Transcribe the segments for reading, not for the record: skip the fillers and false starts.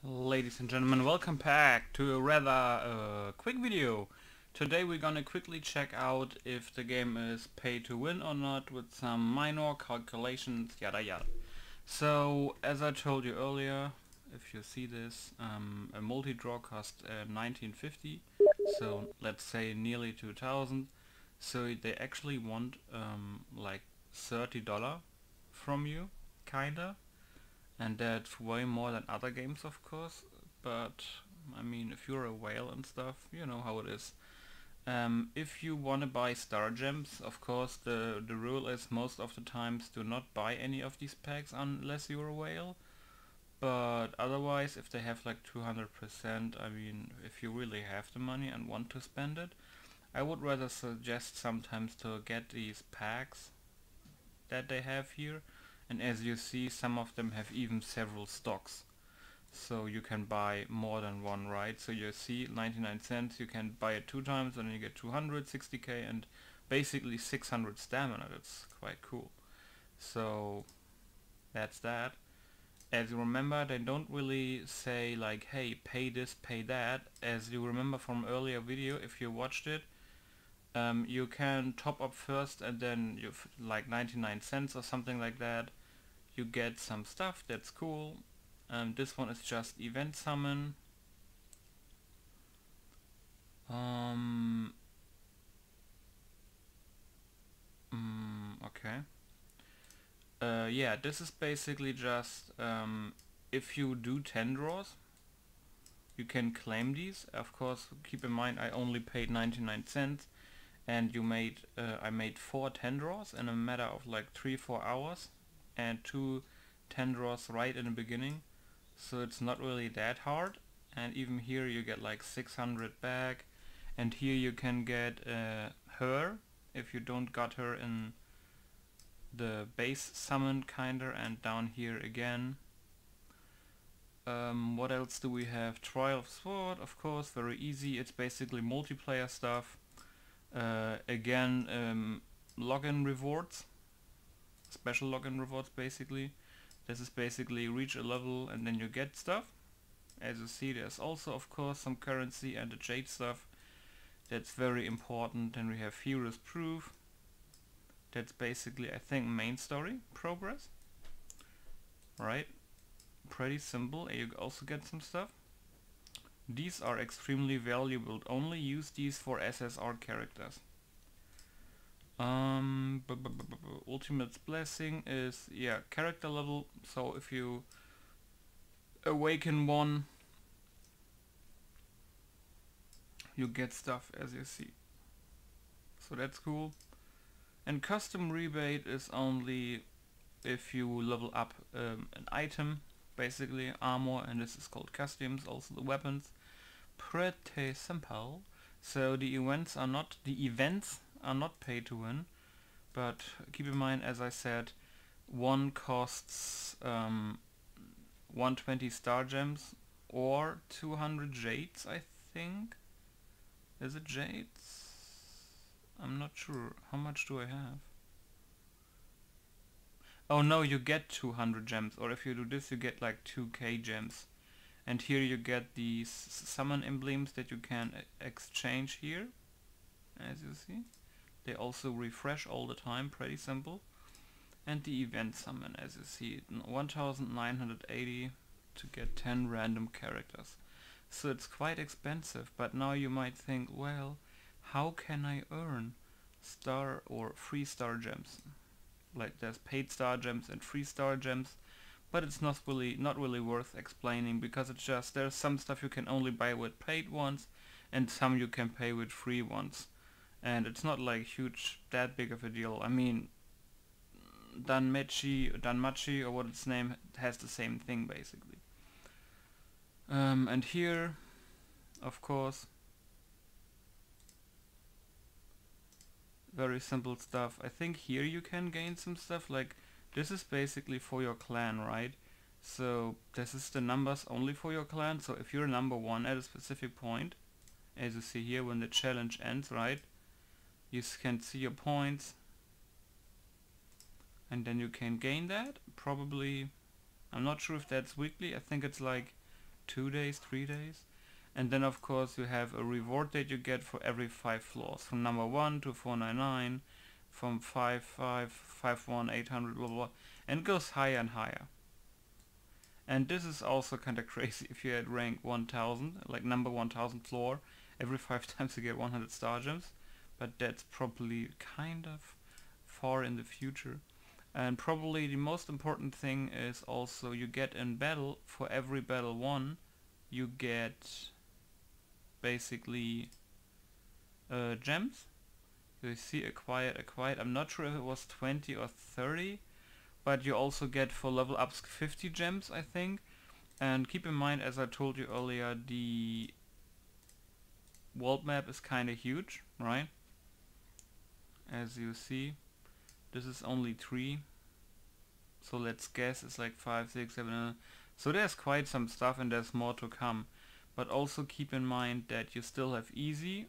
Ladies and gentlemen, welcome back to a rather quick video. Today we're gonna quickly check out if the game is pay to win or not with some minor calculations, yada yada. So, as I told you earlier, if you see this, a multi-draw costs 1950, so let's say nearly 2000. So they actually want like $30 from you, kinda. And that's way more than other games, of course, but I mean, if you're a whale and stuff, you know how it is. If you want to buy star gems, of course the rule is most of the times do not buy any of these packs unless you're a whale. But otherwise, if they have like 200%, I mean, if you really have the money and want to spend it, I would rather suggest sometimes to get these packs that they have here. And as you see, some of them have even several stocks. So you can buy more than one, right? So you see 99 cents, you can buy it 2 times and then you get 260k and basically 600 stamina. That's quite cool. So that's that. As you remember, they don't really say like, hey, pay this, pay that. As you remember from earlier video, if you watched it, you can top up first and then you like 99 cents or something like that. You get some stuff, that's cool. This one is just event summon. Okay. Yeah, this is basically just if you do 10 draws, you can claim these. Of course, keep in mind I only paid 99 cents, and I made 4 10 draws in a matter of like 3-4 hours, and 2 10 draws right in the beginning, so it's not really that hard. And even here you get like 600 back, and here you can get her if you don't got her in the base summon kinda, and down here again. What else do we have? Trial of Sword, of course, very easy. It's basically multiplayer stuff. Again, login rewards, special login rewards basically. This is basically reach a level and then you get stuff. As you see, there's also of course some currency and the jade stuff. That's very important. Then we have Heroes Proof. That's basically, I think, main story progress. Right? Pretty simple. And you also get some stuff. These are extremely valuable. Only use these for SSR characters. Ultimate's Blessing is, yeah, character level. So if you awaken one, you get stuff, as you see. So that's cool. And custom rebate is only if you level up an item, basically armor, and this is called customs. Also the weapons. Pretty simple. So the events are not pay to win, but keep in mind, as I said, one costs 120 star gems or 200 jades, I think. Is it jades? I'm not sure. How much do I have? Oh no, you get 200 gems, or if you do this you get like 2k gems. And here you get these summon emblems that you can exchange here, as you see. They also refresh all the time, pretty simple. And the event summon, as you see, 1980 to get 10 random characters. So it's quite expensive, but now you might think, well, how can I earn star or free star gems? Like there's paid star gems and free star gems, but it's not really worth explaining, because it's just there's some stuff you can only buy with paid ones and some you can pay with free ones. And it's not like that big of a deal. I mean, Danmachi or what its name has the same thing basically. And here, of course, very simple stuff. I think here you can gain some stuff, like this is basically for your clan, right? So this is the numbers only for your clan. So if you're number 1 at a specific point, as you see here when the challenge ends, right, you can see your points, and then you can gain that. Probably, I'm not sure if that's weekly. I think it's like 2 days, 3 days. And then of course you have a reward that you get for every 5 floors, from number 1 to 499, from 551, 800, blah blah blah, and it goes higher and higher. And this is also kind of crazy. If you're at rank 1000, like number 1000 floor, every 5 times you get 100 star gems, but that's probably kind of far in the future. And probably the most important thing is also you get in battle, for every battle won, you get basically gems. You see acquired, I'm not sure if it was 20 or 30, but you also get for level ups 50 gems, I think. And keep in mind, as I told you earlier, the world map is kinda huge, right? As you see, this is only 3. So let's guess it's like 5, 6, 7, so there's quite some stuff and there's more to come. But also keep in mind that you still have easy,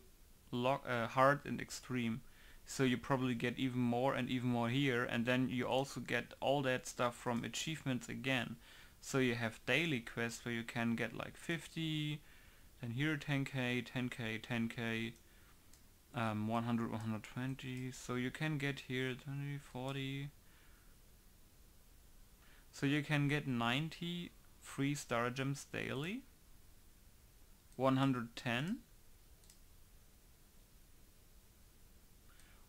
hard and extreme. So you probably get even more and even more here, and then you also get all that stuff from achievements again. So you have daily quests where you can get like 50, then here 10k, 10k, 10k, 100, 120, so you can get here 20, 40, so you can get 90 free star gems daily, 110,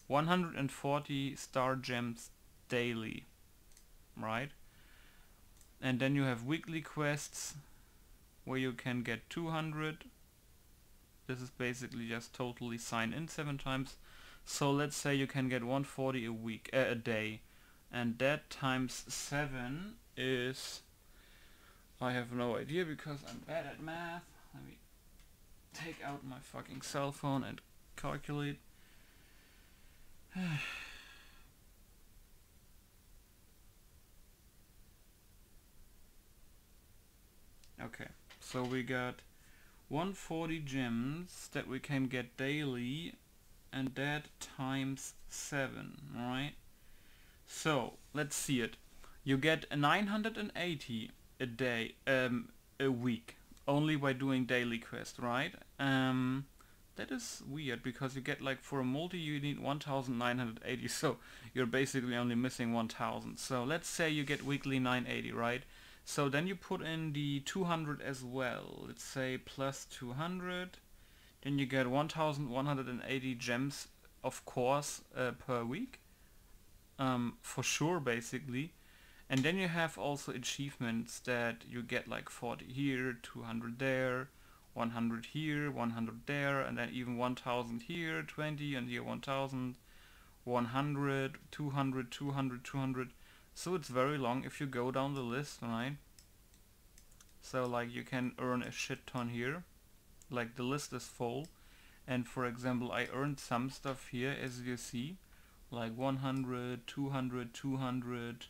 140 star gems daily, right? And then you have weekly quests where you can get 200. This is basically just totally sign in 7 times. So let's say you can get 140 a week, a day, and that times 7 is, I have no idea because I'm bad at math. Let me take out my fucking cell phone and calculate. Okay, so we got 140 gems that we can get daily, and that times 7, right? So let's see it. You get 980 a day, a week, only by doing daily quest, right? That is weird because you get, like, for a multi you need 1980, so you're basically only missing 1000. So let's say you get weekly 980, right? So then you put in the 200 as well. Let's say plus 200. Then you get 1180 gems, of course, per week. For sure, basically. And then you have also achievements that you get, like 40 here, 200 there, 100 here, 100 there, and then even 1000 here, 20, and here 1000, 100, 200, 200, 200. So it's very long if you go down the list, right? So like you can earn a shit ton here. Like the list is full. And for example, I earned some stuff here, as you see. Like 100, 200, 200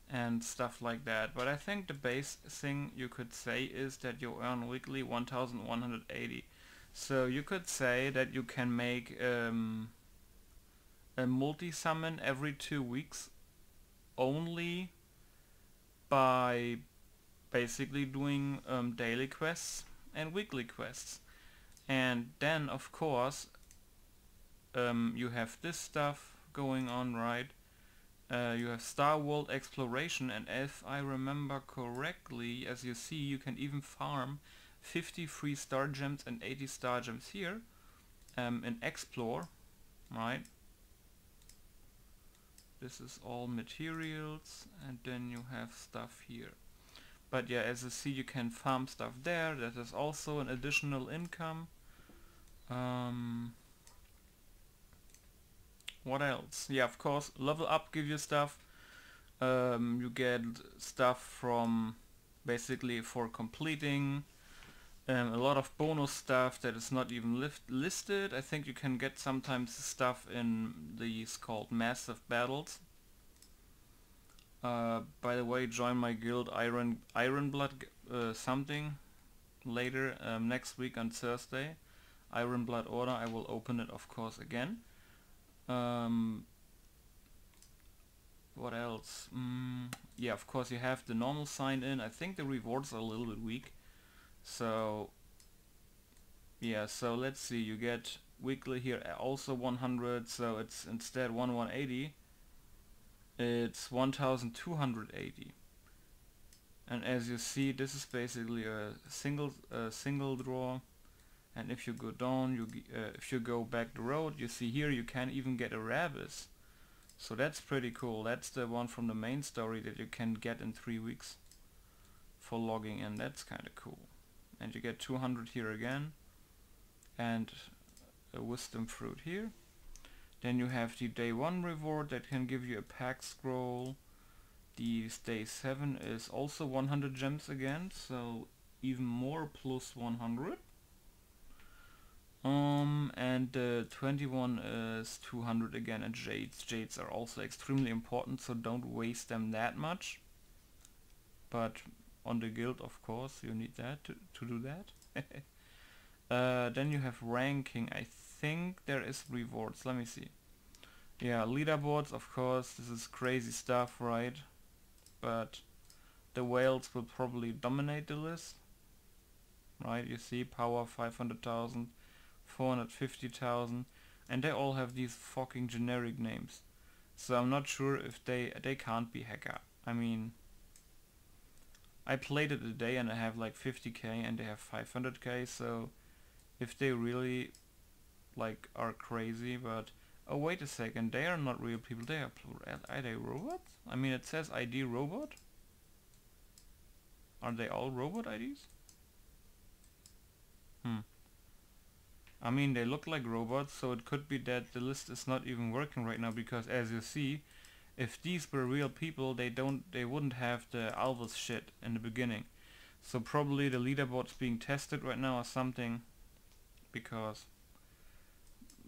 and stuff like that. But I think the base thing you could say is that you earn weekly 1180. So you could say that you can make a multi-summon every 2 weeks only by basically doing daily quests and weekly quests. And then of course you have this stuff going on, right? You have Star World Exploration, and if I remember correctly, as you see, you can even farm 50 free star gems and 80 star gems here in Explore, right? This is all materials, and then you have stuff here. But yeah, as you see, you can farm stuff there. That is also an additional income. What else? Yeah, of course, level up give you stuff. You get stuff from basically for completing. A lot of bonus stuff that is not even listed. I think you can get sometimes stuff in these called massive battles. By the way, join my guild Iron Blood something later next week on Thursday. Iron Blood Order. I will open it, of course, again. what else? Yeah, of course you have the normal sign in. I think the rewards are a little bit weak. So yeah, so let's see, you get weekly here also 100, so it's instead 1180, it's 1280. And as you see, this is basically a single draw. And if you go down, if you go back the road, you see here you can even get a rabbis. So that's pretty cool. That's the one from the main story that you can get in 3 weeks for logging in. That's kind of cool. And you get 200 here again, and a wisdom fruit here. Then you have the day 1 reward that can give you a pack scroll. The day 7 is also 100 gems again, so even more plus 100. And the 21 is 200 again, and jades. Jades are also extremely important, so don't waste them that much. But on the guild, of course, you need that to do that. Then you have ranking. I think there is rewards. Let me see. Yeah, leaderboards, of course. This is crazy stuff, right? But the whales will probably dominate the list. Right, you see, power 500,000, 450,000, and they all have these fucking generic names. So I'm not sure if they can't be hacker. I mean, I played it a day and I have like 50k and they have 500k, so if they really like are crazy. But oh, wait a second, they are not real people, they are they robots? I mean, it says ID robot. Are they all robot IDs? I mean, they look like robots, so it could be that the list is not even working right now, because as you see, if these were real people, they wouldn't have the Alvis shit in the beginning. So probably the leaderboard's being tested right now or something, because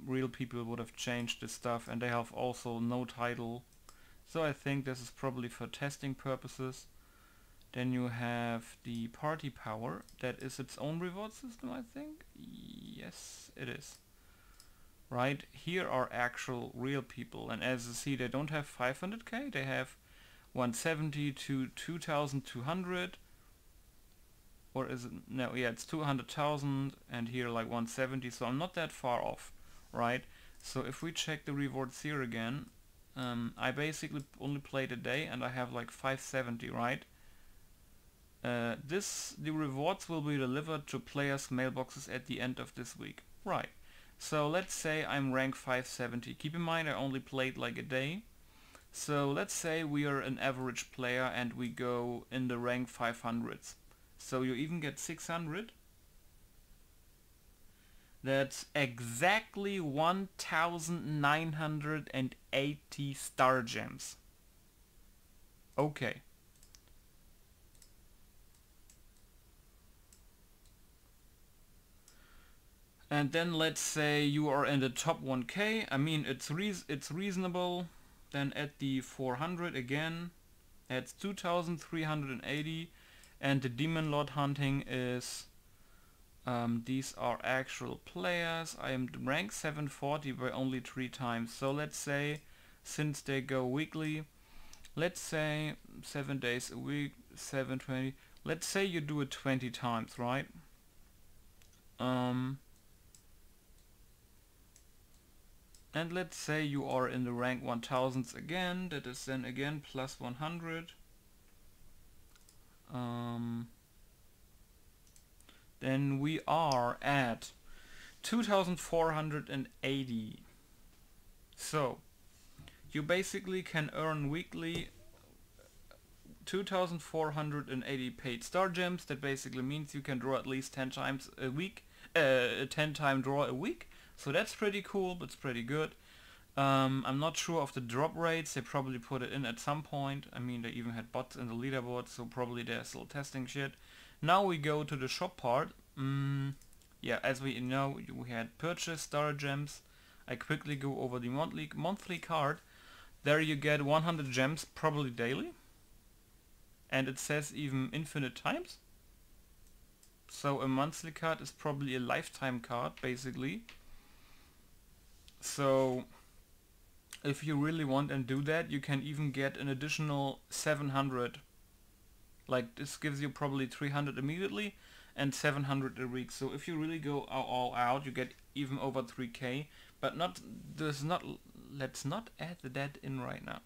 real people would have changed this stuff, and they have also no title. So I think this is probably for testing purposes. Then you have the party power, that is its own reward system, I think. Yes, it is. Right, here are actual real people, and as you see, they don't have 500k, they have 170 to 2200, or is it, no, yeah, it's 200,000, and here like 170, so I'm not that far off, right? So if we check the rewards here again, I basically only played a day and I have like 570, right? The rewards will be delivered to players' mailboxes at the end of this week. Right. So let's say I'm rank 570. Keep in mind I only played like a day. So let's say we are an average player and we go in the rank 500s. So you even get 600. That's exactly 1980 star gems. Okay. And then let's say you are in the top 1k. I mean, it's reasonable. Then at the 400 again, that's 2380, and the demon lord hunting is these are actual players. I am rank 740 by only 3 times. So let's say, since they go weekly, let's say 7 days a week, 720. Let's say you do it 20 times, right? And let's say you are in the rank 1000s again, that is then again plus 100. Then we are at 2480. So you basically can earn weekly 2480 paid star gems. That basically means you can draw at least 10 times a week, 10-time draw a week. So that's pretty cool, but it's pretty good. I'm not sure of the drop rates. They probably put it in at some point. I mean, they even had bots in the leaderboard, so probably they're still testing shit. Now we go to the shop part. Yeah, as we know, we had purchase star gems. I quickly go over the monthly card. There you get 100 gems, probably daily. And it says even infinite times. So a monthly card is probably a lifetime card, basically. So if you really want and do that, you can even get an additional 700. Like this gives you probably 300 immediately and 700 a week. So if you really go all out, you get even over 3k. But let's not add that in right now.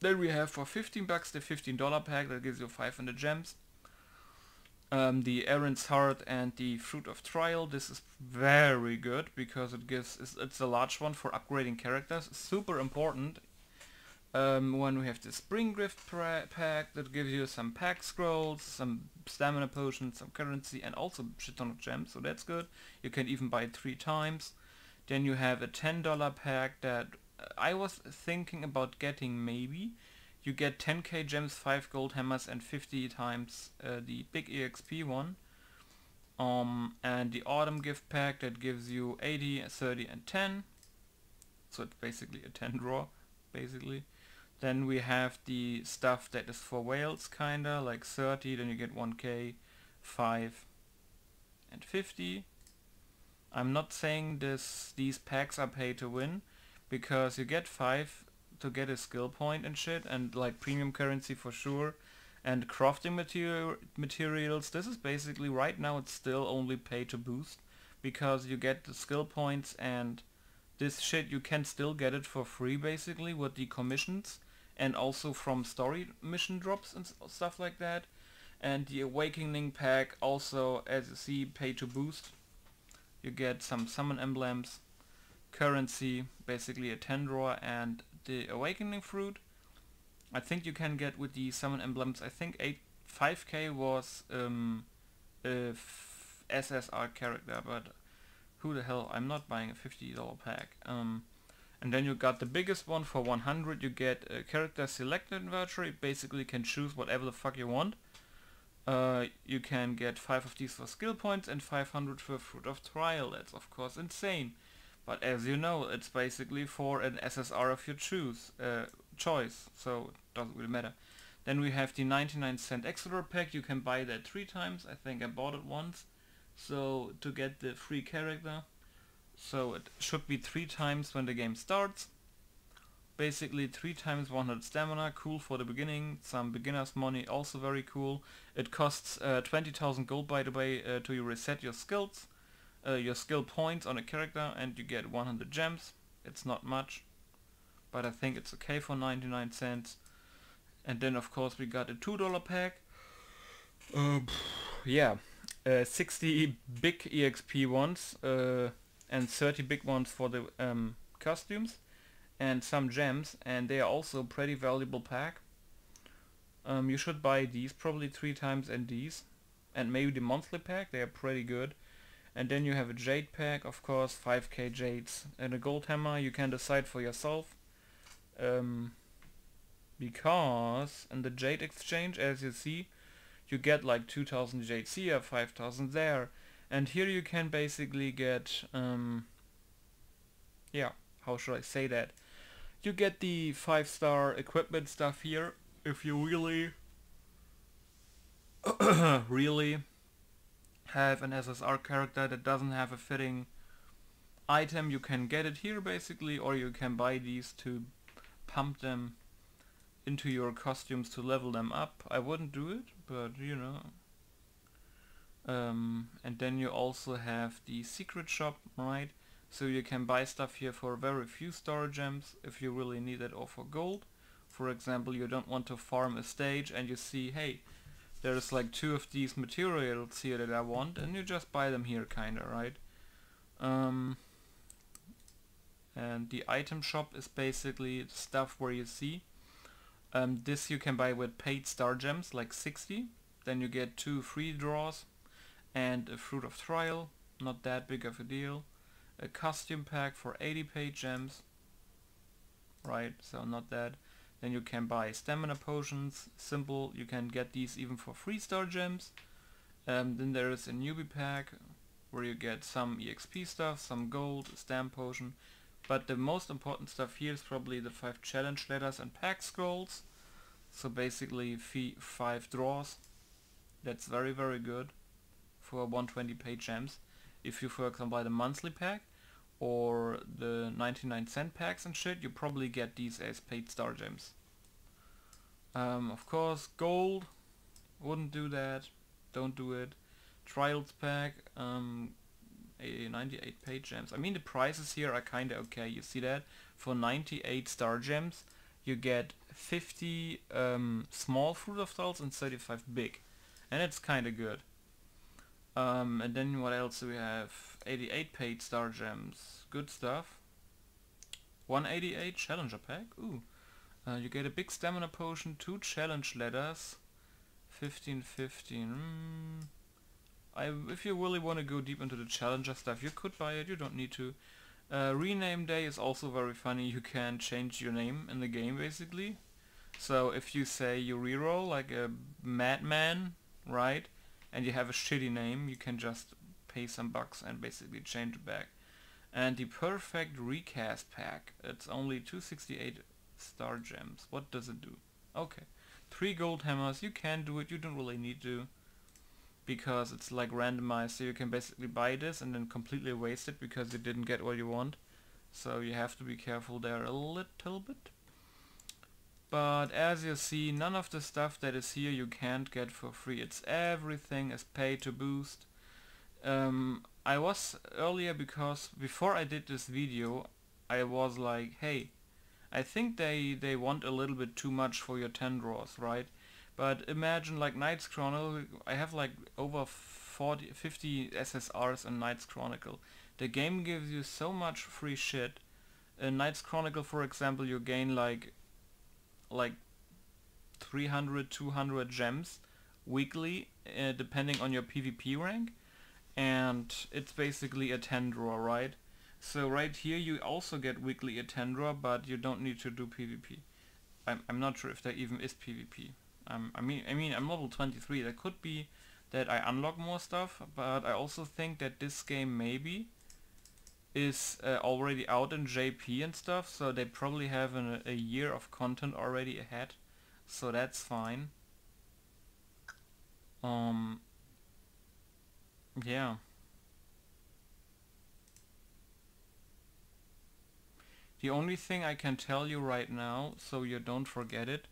Then we have for 15 bucks the $15 pack that gives you 500 gems. The Erin's Heart and the Fruit of Trial. This is very good because it's a large one for upgrading characters. Super important. When we have the Spring Gift pack that gives you some pack scrolls, some stamina potions, some currency, and also a shit ton of gems, so that's good. You can even buy it 3 times. Then you have a $10 pack that I was thinking about getting maybe. You get 10k gems, 5 gold hammers, and 50 times the big EXP one. And the Autumn gift pack that gives you 80, 30, and 10. So it's basically a 10 draw, basically. Then we have the stuff that is for whales, kinda, like 30, then you get 1k, 5, and 50. I'm not saying these packs are pay to win, because you get 5 to get a skill point and shit, and like premium currency for sure, and crafting materials. This is basically, right now it's still only pay to boost, because you get the skill points, and this shit you can still get it for free basically with the commissions, and also from story mission drops and stuff like that. And the Awakening pack also, as you see, pay to boost. You get some summon emblems, currency, basically a 10 draw, and the Awakening fruit. I think you can get with the summon emblems, I think 5k was a SSR character, but who the hell, I'm not buying a $50 pack. And then you got the biggest one for 100, you get a character selected inventory, basically can choose whatever the fuck you want. You can get 5 of these for skill points and 500 for Fruit of Trial. That's of course insane. But as you know, it's basically for an SSR of your choice, so it doesn't really matter. Then we have the 99-cent extra pack. You can buy that 3 times. I think I bought it once. So to get the free character. So it should be 3 times when the game starts. Basically 3 times 100 stamina, cool for the beginning. Some beginner's money, also very cool. It costs 20,000 gold, by the way, to reset your skills, your skill points on a character, and you get 100 gems. It's not much, but I think it's okay for 99 cents. And then of course we got a $2 pack. Yeah, 60 big EXP ones and 30 big ones for the costumes, and some gems, and they are also a pretty valuable pack. You should buy these probably 3 times, and these, and maybe the monthly pack, they are pretty good. And then you have a jade pack, of course, 5k jades, and a gold hammer. You can decide for yourself, because in the jade exchange, as you see, you get like 2000 jades here, 5000 there, and here you can basically get, yeah, how should I say that? You get the 5-star equipment stuff here. If you really really have an SSR character that doesn't have a fitting item, you can get it here basically, or you can buy these to pump them into your costumes to level them up. I wouldn't do it, but you know. And then you also have the secret shop, right? So you can buy stuff here for very few star gems if you really need it, or for gold. For example, you don't want to farm a stage and you see, hey, there's like 2 of these materials here that I want, and you just buy them here, kinda, right? And the item shop is basically the stuff where you see. This you can buy with paid star gems, like 60. Then you get 2 free draws and a Fruit of Trial, not that big of a deal. A costume pack for 80 paid gems, right, so not that. Then you can buy stamina potions, simple, you can get these even for 3 star gems. Then there is a newbie pack where you get some EXP stuff, some gold, a stamp potion. But the most important stuff here is probably the 5 challenge letters and pack scrolls. So basically 5 draws. That's very, very good for 120 paid gems. If you, for example, buy the monthly pack, or the 99-cent packs and shit, you probably get these as paid star gems. Of course, gold, wouldn't do that, don't do it. Trials pack, 98 paid gems. I mean, the prices here are kinda okay, you see that? For 98 star gems, you get 50 small fruit of stalls and 35 big. And it's kinda good. And then what else do we have? 88 paid star gems, good stuff. 188 challenger pack, ooh. You get a big stamina potion, 2 challenge letters, 15. If you really want to go deep into the challenger stuff, you could buy it, you don't need to. Rename day is also very funny, you can change your name in the game basically. So if you say you reroll like a madman, right, and you have a shitty name, you can just pay some bucks and basically change it back. And the perfect recast pack, it's only 268 star gems. What does it do? Okay, 3 gold hammers, you can do it, you don't really need to, because it's like randomized, so you can basically buy this and then completely waste it because you didn't get what you want. So you have to be careful there a little bit. But as you see, none of the stuff that is here you can't get for free. Everything is paid to boost. I was earlier, because before I did this video, I was like, hey, I think they want a little bit too much for your 10 draws, right? But imagine like Knight's Chronicle, I have like over 50 SSRs in Knight's Chronicle. The game gives you so much free shit. In Knight's Chronicle, for example, you gain like 300, 200 gems weekly, depending on your PvP rank. And it's basically a 10 draw, right? So right here you also get weekly a 10 draw, but you don't need to do PvP. I'm not sure if there even is PvP. I mean I'm level 23. There could be that I unlock more stuff, but I also think that this game maybe is already out in JP and stuff, so they probably have a year of content already ahead, so that's fine. Yeah. The only thing I can tell you right now, so you don't forget it,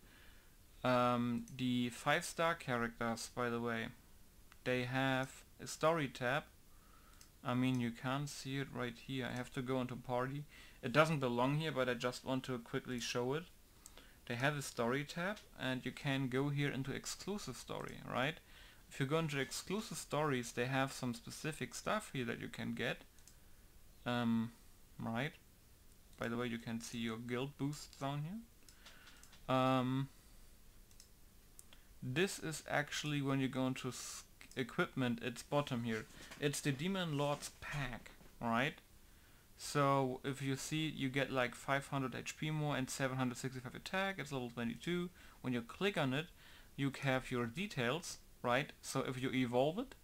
the 5-star characters, by the way, they have a story tab. I mean, you can't see it right here. I have to go into party. It doesn't belong here, but I just want to quickly show it. They have a story tab, and you can go here into exclusive story, right? If you go into exclusive stories, they have some specific stuff here that you can get. Right? By the way, you can see your guild boosts down here. This is actually when you go into equipment, it's bottom here. It's the Demon Lord's pack, right? So if you see, you get like 500 HP more and 765 attack. It's level 22. When you click on it, you have your details, right? So if you evolve it,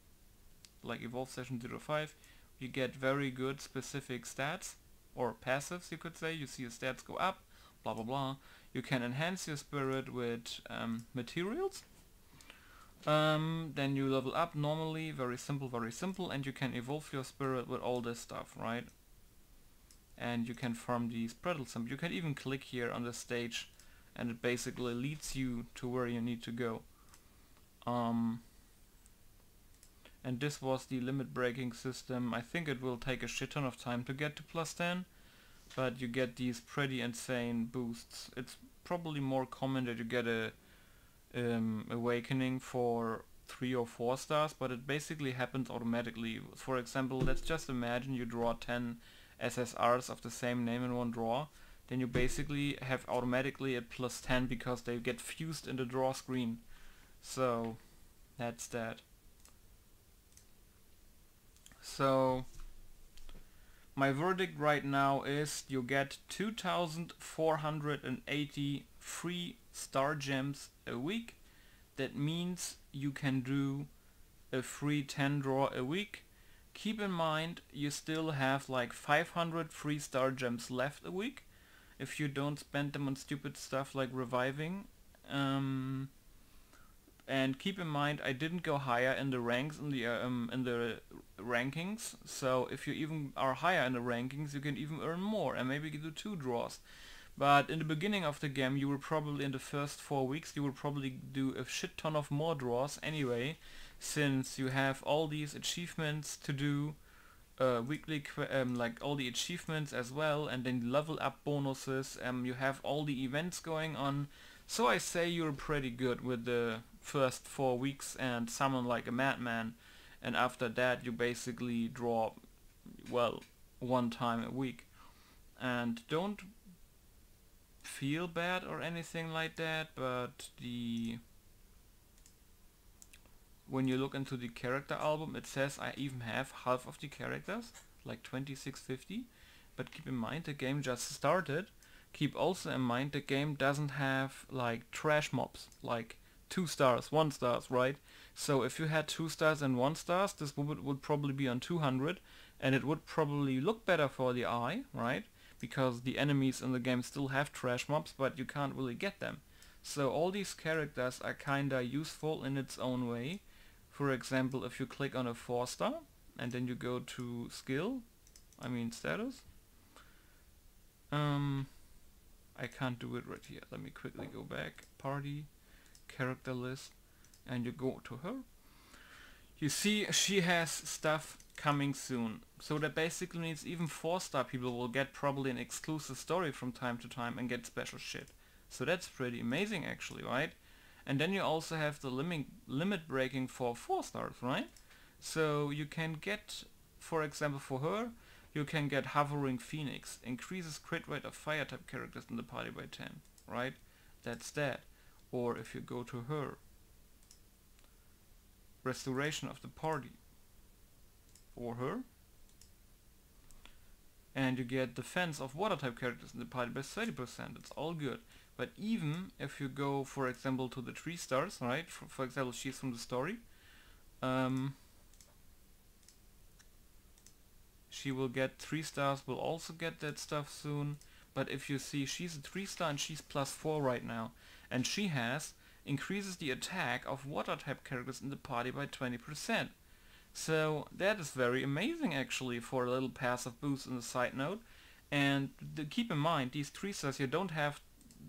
like evolve session 05, you get very good specific stats, or passives you could say. You see your stats go up, blah blah blah. You can enhance your spirit with materials. Then you level up normally, very simple, and you can evolve your spirit with all this stuff, right? And you can farm these Prettlesum. You can even click here on the stage and it basically leads you to where you need to go. And this was the limit breaking system. I think it will take a shit ton of time to get to +10, but you get these pretty insane boosts. It's probably more common that you get a awakening for 3 or 4 stars, but it basically happens automatically. For example, let's just imagine you draw 10 SSRs of the same name in one draw, then you basically have automatically a +10 because they get fused in the draw screen. So that's that. So my verdict right now is you get 2,480 free star gems a week. That means you can do a free 10 draw a week. Keep in mind you still have like 500 free star gems left a week if you don't spend them on stupid stuff like reviving. And keep in mind, I didn't go higher in the ranks in the rankings. So if you even are higher in the rankings, you can even earn more and maybe do 2 draws. But in the beginning of the game, you will probably, in the first 4 weeks, you will probably do a shit ton of more draws anyway, since you have all these achievements to do, weekly, like all the achievements as well, and then level up bonuses, you have all the events going on. So I say you're pretty good with the first 4 weeks and summon like a madman, and after that you basically draw, well, 1 time a week. And don't feel bad or anything like that, but when you look into the character album, it says I even have half of the characters, like 2650. But keep in mind, the game just started. Keep also in mind, the game doesn't have like trash mobs, like 2 stars, 1 stars, right? So if you had 2 stars and 1 stars, this would probably be on 200, and it would probably look better for the eye, right? Because the enemies in the game still have trash mobs, but you can't really get them. So all these characters are kinda useful in its own way. For example, if you click on a 4 star and then you go to status. I can't do it right here. Let me quickly go back. Party, character list, and you go to her. You see she has stuff coming soon. So that basically means even 4 star people will get probably an exclusive story from time to time and get special shit. So that's pretty amazing actually, right? And then you also have the limit breaking for 4 stars, right? So you can get, for example for her, you can get Hovering Phoenix, increases crit rate of fire type characters in the party by 10, right? That's that. Or if you go to her, Restoration of the Party, or her, and you get defense of water type characters in the party by 30%. It's all good. But even if you go, for example, to the 3 stars, right? For example, she's from the story. She will get 3 stars, will also get that stuff soon. But if you see, she's a 3 star and she's +4 right now. And she has increases the attack of water type characters in the party by 20%. So that is very amazing actually for a little passive boost in the side note. And keep in mind, these 3 stars, you don't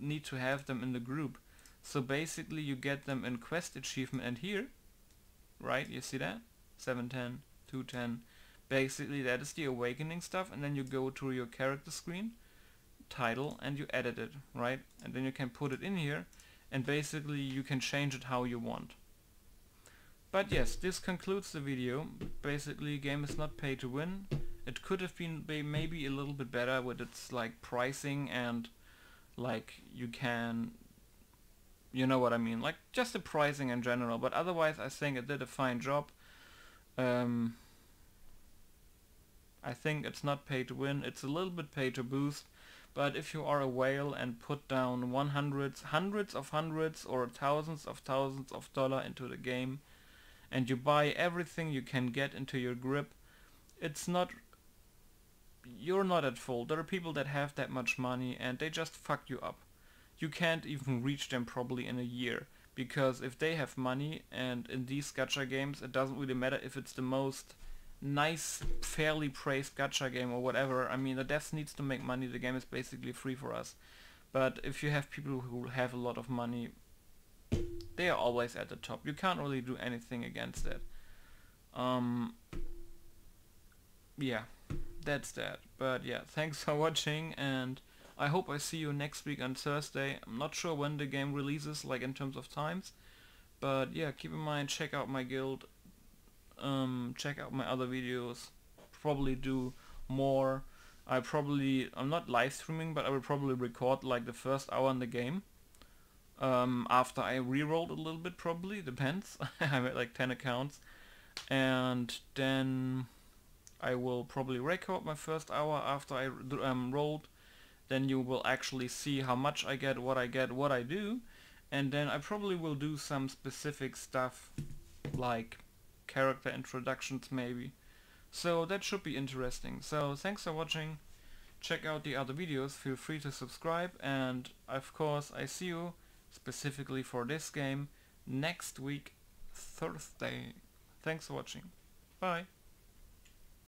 need to have them in the group. So basically you get them in quest achievement, and here, right, you see that? 710, 210. Basically that is the awakening stuff, and then you go to your character screen, title, and you edit it, right? And then you can put it in here, and basically you can change it how you want. But yes, this concludes the video. Basically, game is not pay to win. It could have been maybe a little bit better with its like pricing, and like you can, you know what I mean, like just the pricing in general. But otherwise I think it did a fine job. I think it's not pay to win, it's a little bit pay to boost. But if you are a whale and put down hundreds of hundreds or thousands of dollars into the game, and you buy everything you can get into your grip, you're not at fault. There are people that have that much money and they just fuck you up. You can't even reach them probably in a year, because if they have money, and in these gacha games it doesn't really matter if it's the most nice, fairly praised gacha game or whatever. I mean, the devs needs to make money, the game is basically free for us. But if you have people who have a lot of money, they are always at the top. You can't really do anything against that. Yeah, that's that. But yeah, thanks for watching, and I hope I see you next week on Thursday. I'm not sure when the game releases, like in terms of times. But yeah, keep in mind, check out my guild. Check out my other videos. Probably do more. I'm not live streaming, but I will probably record like the first hour in the game. After I re-rolled a little bit, probably, depends. I have like 10 accounts. And then I will probably record my first hour after I rolled. Then you will actually see how much I get, what I do. And then I probably will do some specific stuff, like character introductions maybe. So that should be interesting. So thanks for watching. Check out the other videos, feel free to subscribe, and of course I see you specifically for this game next week, Thursday. Thanks for watching. Bye.